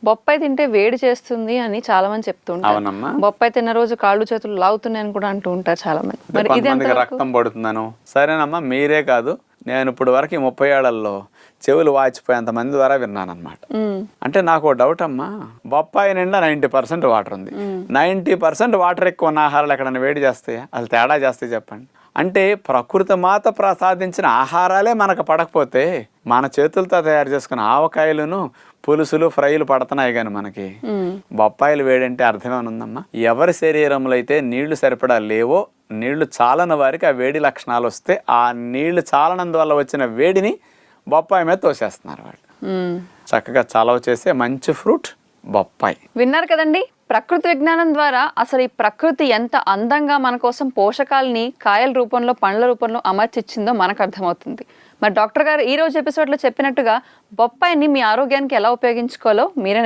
బొప్పాయి తింటే వేడి చేస్తుంది అని చాలా మంది చెప్తుంటారు. అవునమ్మా. బొప్పాయి తిన్న రోజు కాళ్ళు చేతులు లాగుతున్నాయి అని కూడా అంటూ ఉంటారు చాలా మంది. మరి ఇది కొంతమందికి రక్తం పడుతుందను. సరేనమ్మా, మీరే కాదు, నేను ఇప్పుడు వరకు 30 ఏళ్లలో చెవులు వాచిపోయేంత మంది ద్వారా విన్నాను అనమాట. అంటే నాకు ఓ డౌట్ అమ్మా, బొప్పాయి నిండా 90% వాటర్ ఉంది. 90% వాటర్ ఎక్కువ ఉన్న ఆహారాలు ఎక్కడైనా వేడి చేస్తాయా? అసలు తేడా చేస్తాయి చెప్పండి. అంటే ప్రకృతి మాత ప్రసాదించిన ఆహారాలే మనకు పడకపోతే మన చేతులతో తయారు చేసుకున్న ఆవకాయలను, పులుసులు, ఫ్రైలు పడుతున్నాయి కానీ మనకి బొప్పాయిలు వేడంటే అర్థమేమనుందమ్మా? ఎవరి శరీరంలో అయితే నీళ్లు సరిపడా లేవో, నీళ్లు చాలని వారికి ఆ వేడి లక్షణాలు వస్తే ఆ నీళ్లు చాలనందువల్ల వచ్చిన వేడిని బొప్పాయి మీద తోసేస్తున్నారు వాళ్ళు. చక్కగా చలవ చేసే మంచి ఫ్రూట్ బొప్పాయి. విన్నారు కదండి, ప్రకృతి విజ్ఞానం ద్వారా అసలు ఈ ప్రకృతి ఎంత అందంగా మన కోసం పోషకాలని కాయల రూపంలో, పండ్ల రూపంలో అమర్చిచ్చిందో మనకు అర్థమవుతుంది. మరి డాక్టర్ గారు ఈ రోజు ఎపిసోడ్లో చెప్పినట్టుగా బొప్పాయిని మీ ఆరోగ్యానికి ఎలా ఉపయోగించుకోవాలో మీరే